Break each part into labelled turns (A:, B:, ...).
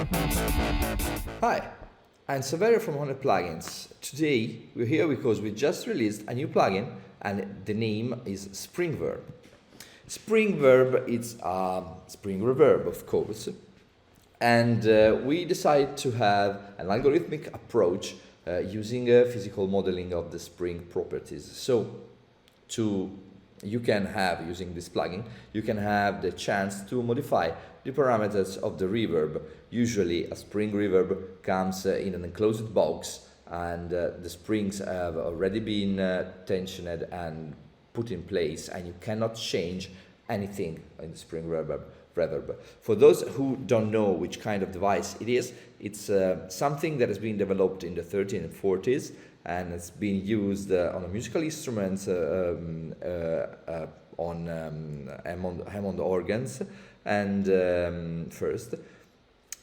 A: Hi, I'm Saverio from HoRNet Plugins. Today we're here because we just released a new plugin and the name is SpringVerb. SpringVerb is a spring reverb, of course, and we decided to have an algorithmic approach using physical modeling of the spring properties. So you can have, using this plugin, you can have the chance to modify the parameters of the reverb. Usually a spring reverb comes in an enclosed box, and the springs have already been tensioned and put in place, and you cannot change anything in the spring reverb. For those who don't know which kind of device it is, it's something that has been developed in the 30s and 40s, and it's been used on a musical instruments, on Hammond organs, and first,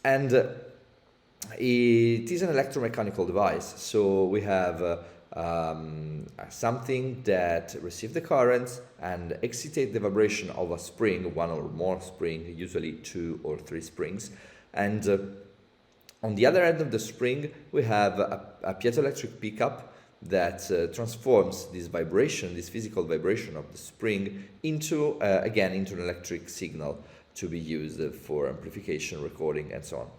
A: and it is an electromechanical device. So we have something that receives the currents and excites the vibration of a spring, one or more spring, usually 2 or 3 springs, and on the other end of the spring, we have a piezoelectric pickup that transforms this vibration, this physical vibration of the spring, into again into an electric signal to be used for amplification, recording, and so on.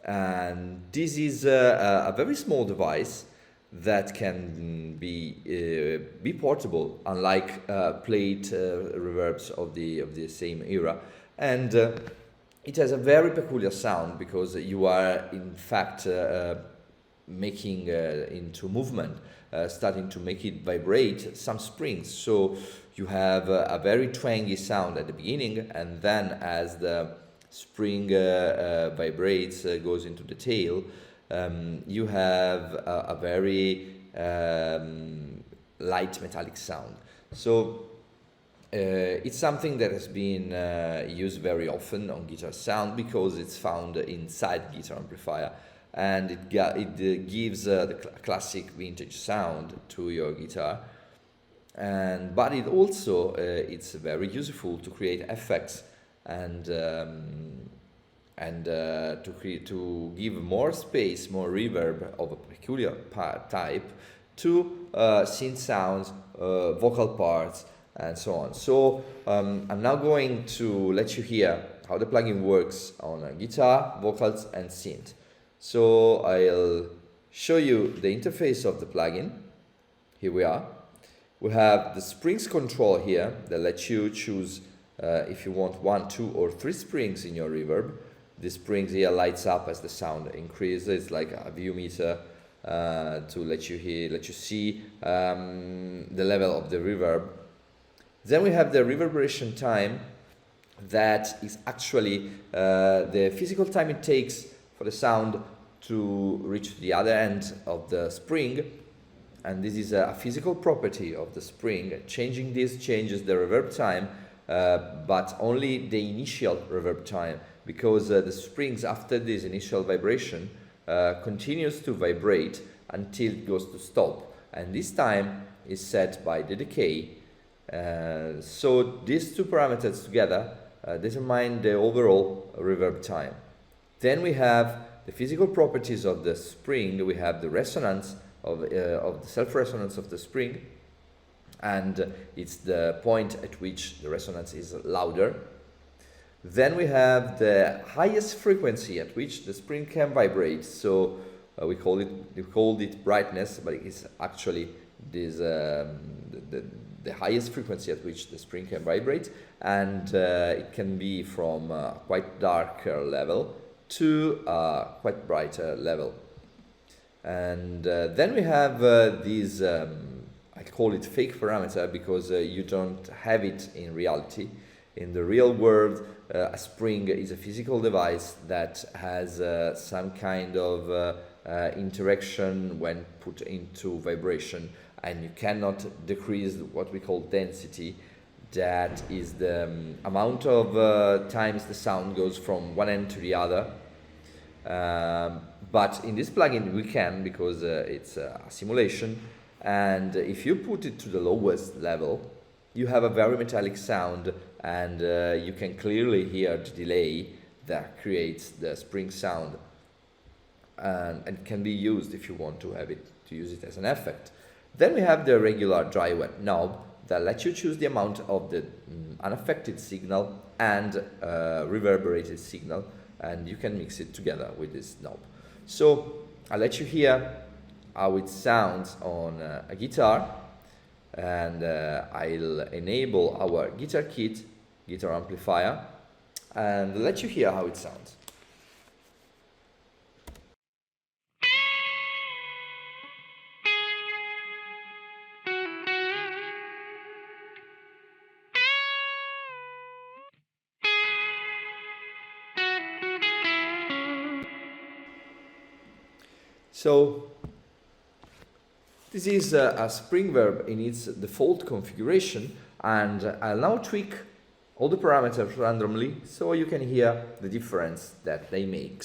A: And this is a very small device that can be portable, unlike plate reverbs of the same era, and it has a very peculiar sound because you are in fact making into movement, starting to make it vibrate some springs. So you have a very twangy sound at the beginning, and then as the spring vibrates, goes into the tail, you have a very light metallic sound. So it's something that has been used very often on guitar sound because it's found inside guitar amplifier, and it gives the classic vintage sound to your guitar. But it also it's very useful to create effects and to give more space, more reverb of a peculiar type to synth sounds, vocal parts, and so on. So I'm now going to let you hear how the plugin works on a guitar, vocals, and synth. So I'll show you the interface of the plugin. Here we are. We have the springs control here that lets you choose if you want 1, 2, or 3 springs in your reverb. The springs here lights up as the sound increases. It's like a view meter to let you see the level of the reverb. Then we have the reverberation time, that is actually the physical time it takes for the sound to reach the other end of the spring, and this is a physical property of the spring. Changing this changes the reverb time, but only the initial reverb time, because the springs after this initial vibration continues to vibrate until it goes to stop, and this time is set by the decay. So these two parameters together determine the overall reverb time. Then we have the physical properties of the spring. We have the resonance of the self-resonance of the spring, and it's the point at which the resonance is louder. Then we have the highest frequency at which the spring can vibrate. So we called it brightness, but it's actually this the highest frequency at which the spring can vibrate, and it can be from a quite darker level to a quite brighter level. And then we have these, I call it fake parameter because you don't have it in reality. In the real world, a spring is a physical device that has some kind of interaction when put into vibration, and you cannot decrease what we call density. That is the amount of times the sound goes from one end to the other. But in this plugin we can, because it's a simulation, and if you put it to the lowest level, you have a very metallic sound, and you can clearly hear the delay that creates the spring sound, and can be used if you want to use it as an effect. Then we have the regular dry wet knob that lets you choose the amount of the unaffected signal and reverberated signal, and you can mix it together with this knob. So I'll let you hear how it sounds on a guitar, and I'll enable our guitar kit, guitar amplifier, and let you hear how it sounds. So this is a SpringVerb in its default configuration, and I'll now tweak all the parameters randomly so you can hear the difference that they make.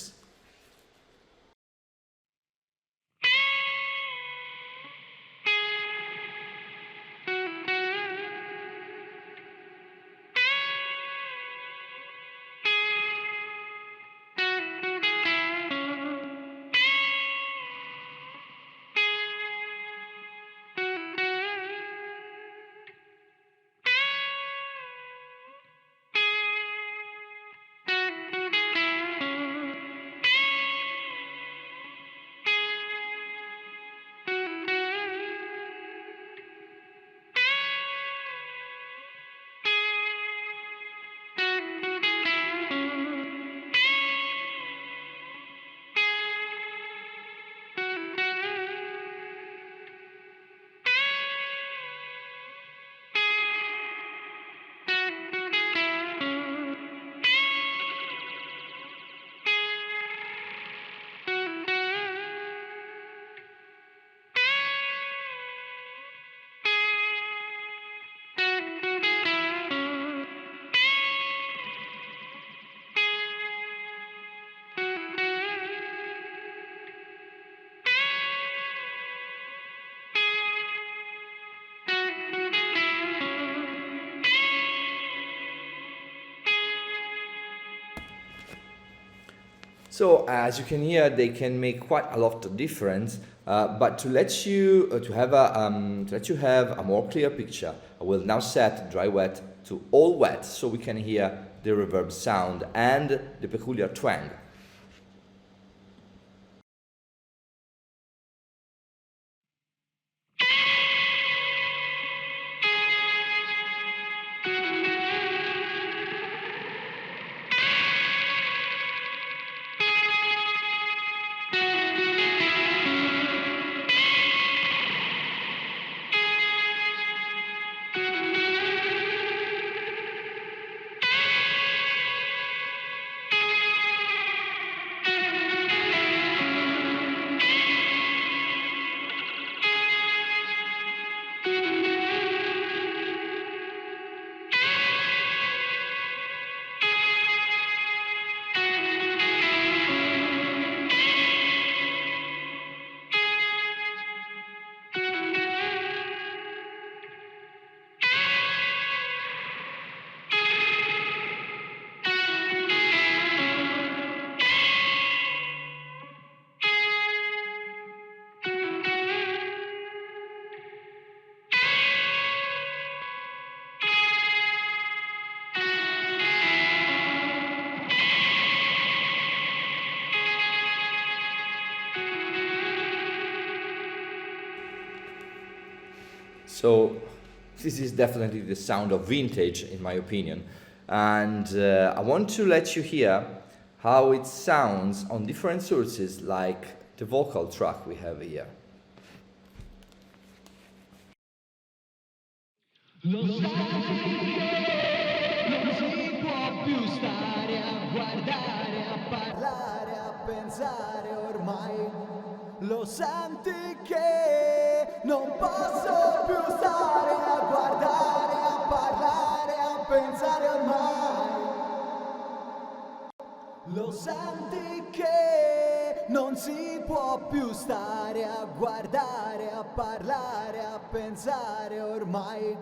A: So as you can hear, they can make quite a lot of difference. But to let you have a more clear picture, I will now set dry wet to all wet so we can hear the reverb sound and the peculiar twang. So this is definitely the sound of vintage, in my opinion. And I want to let you hear how it sounds on different sources, like the vocal track we have here.
B: Lo sai che non si può più stare a guardare, a parlare, a pensare ormai. Lo senti che non posso più stare a guardare, a parlare, a pensare ormai. Lo senti che non si può più stare a guardare, a parlare, a pensare ormai.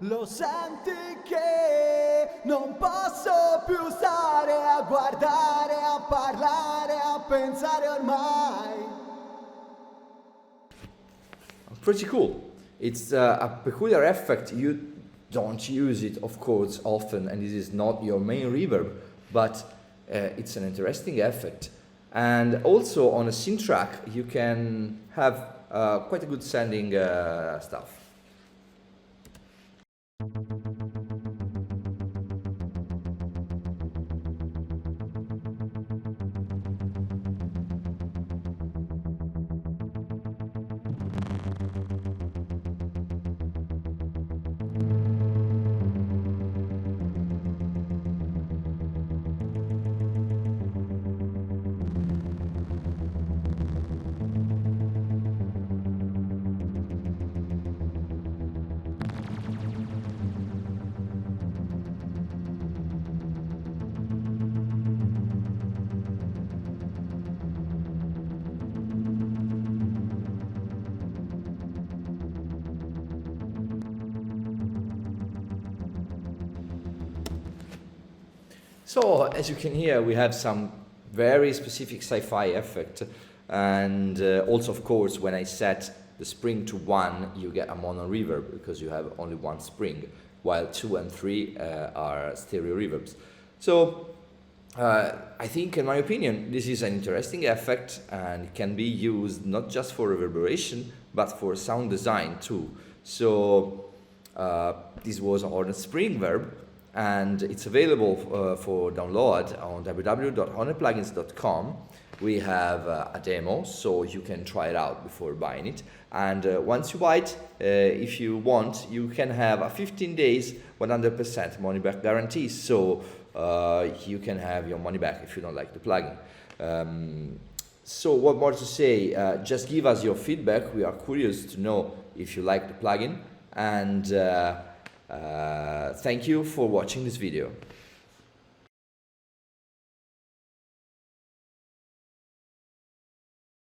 B: Lo senti che non posso più stare a guardare, a parlare, a pensare ormai.
A: Pretty cool. It's a peculiar effect. You don't use it, of course, often, and this is not your main reverb, but it's an interesting effect. And also on a synth track, you can have quite a good sounding stuff. So, as you can hear, we have some very specific sci-fi effect, and also, of course, when I set the spring to 1, you get a mono reverb because you have only one spring, while 2 and 3 are stereo reverbs. So, I think, in my opinion, this is an interesting effect, and it can be used not just for reverberation, but for sound design too. So, this was HoRNet SpringVerb, and it's available for download on www.hornetplugins.com. We have a demo, so you can try it out before buying it. And once you buy it, if you want, you can have a 15 days, 100% money back guarantee. So you can have your money back if you don't like the plugin. So what more to say? Just give us your feedback. We are curious to know if you like the plugin. And thank you for watching this video.